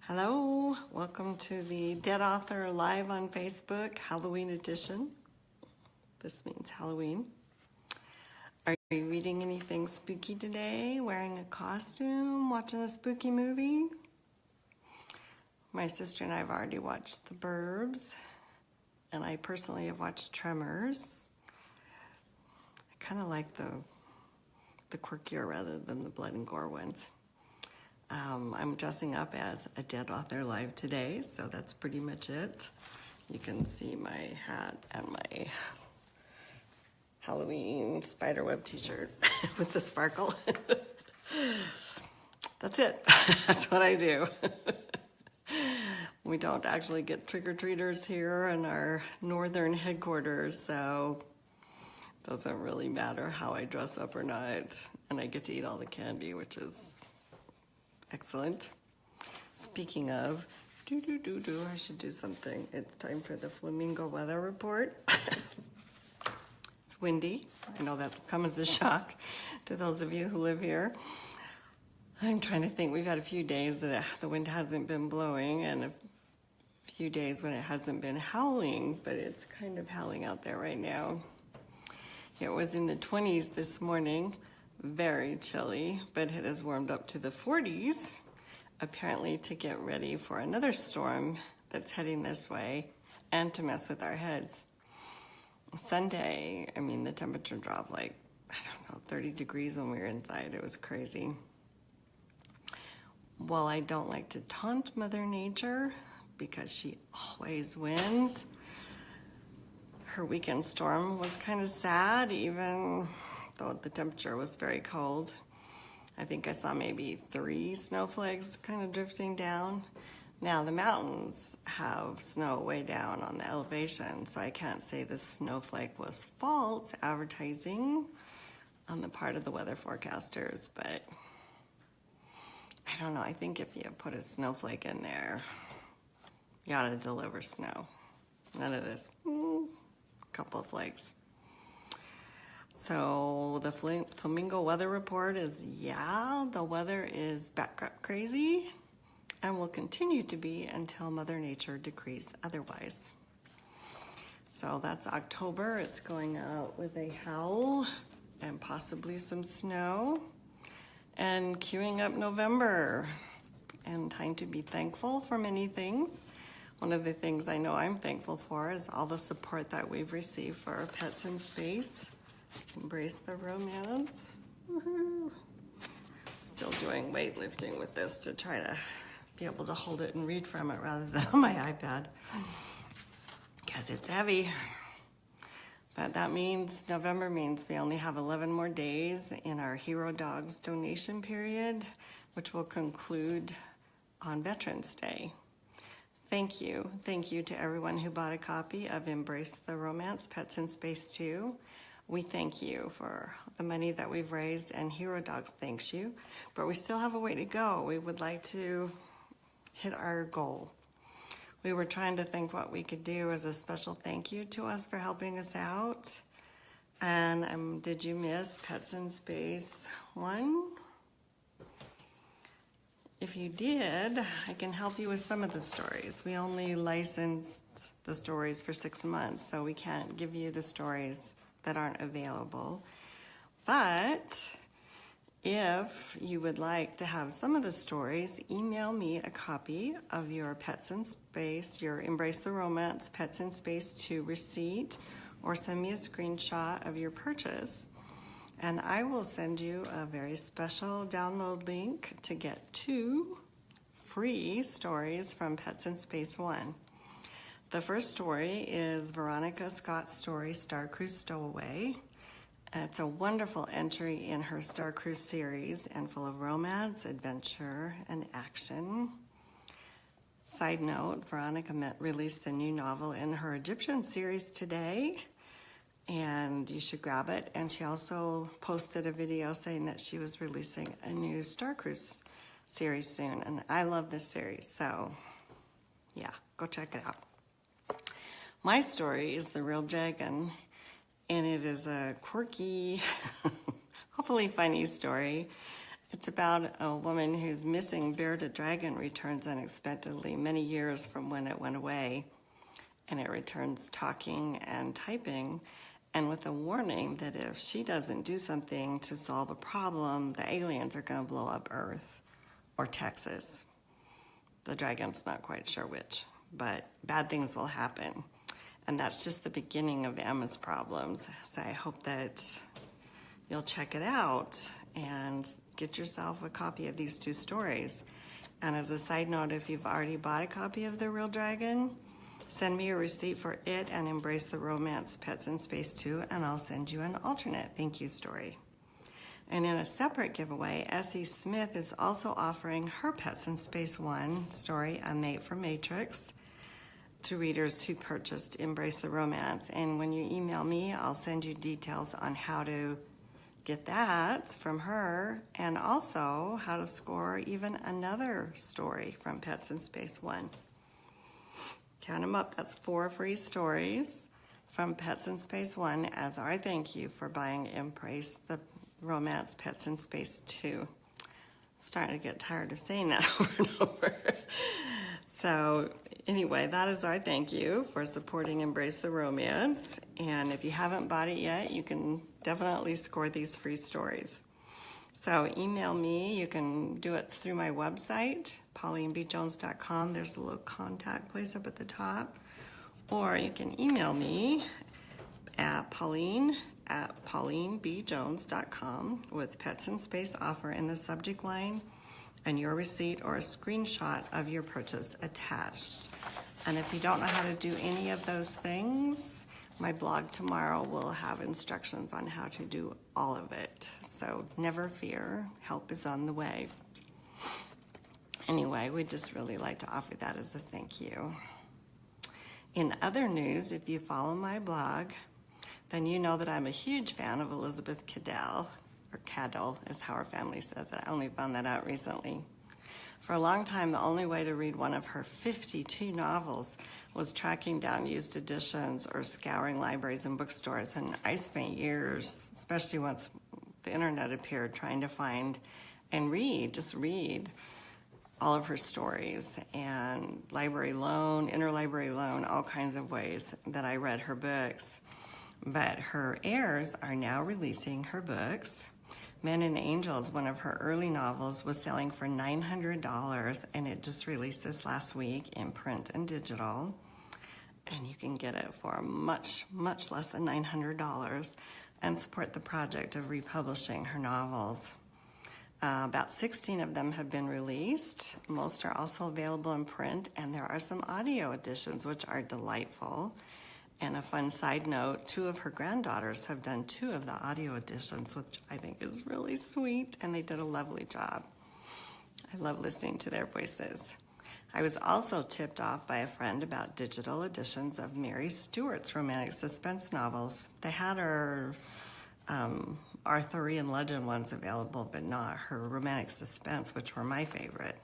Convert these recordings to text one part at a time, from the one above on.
Hello, welcome to the Dead Author Live on Facebook, Halloween edition. This means Halloween. Are you reading anything spooky today? Wearing a costume? Watching a spooky movie? My sister and I have already watched The Burbs, and I personally have watched Tremors. I kind of like the quirkier rather than the blood and gore ones. I'm dressing up as a Dead Author Live today, so that's pretty much it. You can see my hat and my Halloween spiderweb t-shirt with the sparkle. That's it. That's what I do. We don't actually get trick-or-treaters here in our northern headquarters, so it doesn't really matter how I dress up or not. And I get to eat all the candy, which is excellent. Speaking of, I should do something. It's time for the Flamingo Weather Report. It's windy. I know that will come as a shock to those of you who live here. I'm trying to think. We've had a few days that the wind hasn't been blowing and a few days when it hasn't been howling, but it's kind of howling out there right now. It was in the 20s this morning. Very chilly, but it has warmed up to the 40s, apparently to get ready for another storm that's heading this way and to mess with our heads. Sunday, the temperature dropped like, 30 degrees when we were inside. It was crazy. While I don't like to taunt Mother Nature because she always wins, her weekend storm was kind of sad, even though the temperature was very cold. I think I saw maybe 3 snowflakes kind of drifting down. Now the mountains have snow way down on the elevation, so I can't say the snowflake was false advertising on the part of the weather forecasters, but I don't know. I think if you put a snowflake in there, you ought to deliver snow. None of this, couple of flakes. So the Flamingo Weather Report is, the weather is back up crazy and will continue to be until Mother Nature decrees otherwise. So that's October. It's going out with a howl and possibly some snow, and queuing up November, and time to be thankful for many things. One of the things I know I'm thankful for is all the support that we've received for our Pets in Space. Embrace the romance. Woohoo. Still doing weightlifting with this to try to be able to hold it and read from it rather than on my iPad, because it's heavy. But that means November means we only have 11 more days in our Hero Dogs donation period, which will conclude on Veterans Day. Thank you. Thank you to everyone who bought a copy of Embrace the Romance, Pets in Space 2. We thank you for the money that we've raised, and Hero Dogs thanks you, but we still have a way to go. We would like to hit our goal. We were trying to think what we could do as a special thank you to us for helping us out. And did you miss Pets in Space 1? If you did, I can help you with some of the stories. We only licensed the stories for 6 months, so we can't give you the stories that aren't available. But if you would like to have some of the stories, email me a copy of your Pets in Space, your Embrace the Romance Pets in Space 2 receipt, or send me a screenshot of your purchase, and I will send you a very special download link to get 2 free stories from Pets in Space 1. The first story is Veronica Scott's story, Star Cruise Stowaway. It's a wonderful entry in her Star Cruise series and full of romance, adventure, and action. Side note, Veronica released a new novel in her Egyptian series today, and you should grab it. And she also posted a video saying that she was releasing a new Star Cruise series soon, and I love this series, so yeah, go check it out. My story is The Real Dragon, and it is a quirky, hopefully funny story It's about a woman whose missing bearded dragon returns unexpectedly many years from when it went away. And it returns talking and typing, and with a warning that if she doesn't do something to solve a problem, the aliens are going to blow up Earth or Texas. The dragon's not quite sure which, but bad things will happen. And that's just the beginning of Emma's problems. So I hope that you'll check it out and get yourself a copy of these two stories. And as a side note, if you've already bought a copy of The Real Dragon, send me a receipt for it and Embrace the Romance Pets in Space 2, and I'll send you an alternate thank you story. And in a separate giveaway, S.E. Smith is also offering her Pets in Space 1 story, A Mate for Matrix, to readers who purchased Embrace the Romance. And when you email me, I'll send you details on how to get that from her, and also how to score even another story from Pets in Space 1. Count them up, that's 4 free stories from Pets in Space 1 as our thank you for buying Embrace the Romance Pets in Space 2. I'm starting to get tired of saying that over and over. So anyway, that is our thank you for supporting Embrace the Romance. And if you haven't bought it yet, you can definitely score these free stories. So email me. You can do it through my website, PaulineBJones.com. There's a little contact place up at the top. Or you can email me at paulinebjones.com with Pets in Space offer in the subject line, and your receipt or a screenshot of your purchase attached. And if you don't know how to do any of those things, my blog tomorrow will have instructions on how to do all of it. So never fear, help is on the way. Anyway, we'd just really like to offer that as a thank you. In other news, if you follow my blog, then you know that I'm a huge fan of Elizabeth Cadell, or Cadell is how her family says it. I only found that out recently. For a long time, the only way to read one of her 52 novels was tracking down used editions or scouring libraries and bookstores. And I spent years, especially once the internet appeared, trying to find and read, just read all of her stories, and library loan, interlibrary loan, all kinds of ways that I read her books. But her heirs are now releasing her books. Men and Angels, one of her early novels, was selling for $900, and it just released this last week in print and digital. And you can get it for much, much less than $900 and support the project of republishing her novels. About 16 of them have been released. Most are also available in print, and there are some audio editions which are delightful. And a fun side note, 2 of her granddaughters have done 2 of the audio editions, which I think is really sweet, and they did a lovely job. I love listening to their voices. I was also tipped off by a friend about digital editions of Mary Stewart's romantic suspense novels. They had her Arthurian legend ones available, but not her romantic suspense, which were my favorite.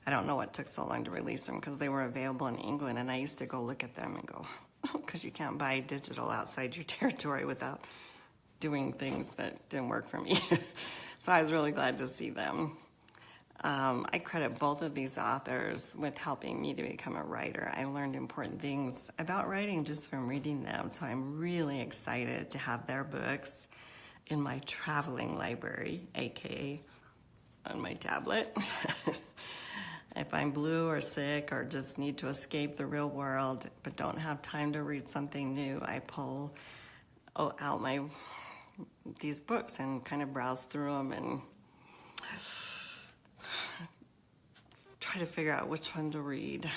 I don't know what took so long to release them, because they were available in England, and I used to go look at them and go, because you can't buy digital outside your territory without doing things that didn't work for me. So I was really glad to see them. I credit both of these authors with helping me to become a writer. I learned important things about writing just from reading them, so I'm really excited to have their books in my traveling library, aka on my tablet. If I'm blue or sick or just need to escape the real world but don't have time to read something new, I pull out these books and kind of browse through them and try to figure out which one to read.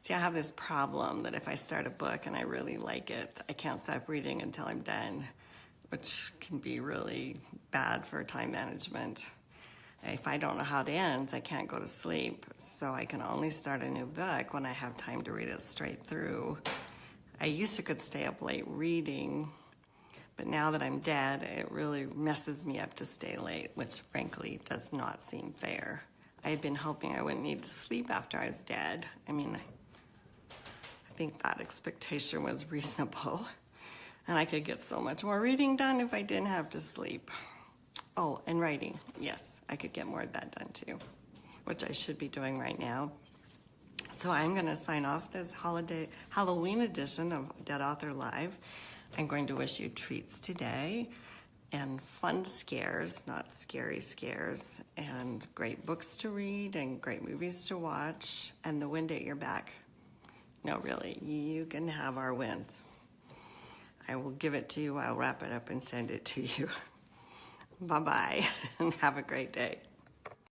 See, I have this problem that if I start a book and I really like it, I can't stop reading until I'm done, which can be really bad for time management. If I don't know how it ends, I can't go to sleep, so I can only start a new book when I have time to read it straight through. I used to could stay up late reading, but now that I'm dead, it really messes me up to stay late, which frankly does not seem fair. I had been hoping I wouldn't need to sleep after I was dead. I mean, I think that expectation was reasonable, and I could get so much more reading done if I didn't have to sleep. Oh, and writing, yes. I could get more of that done too, which I should be doing right now. So I'm going to sign off this Halloween edition of Dead Author Live. I'm going to wish you treats today and fun scares, not scary scares, and great books to read and great movies to watch, and the wind at your back. No, really, you can have our wind. I will give it to you. I'll wrap it up and send it to you. Bye-bye, and have a great day.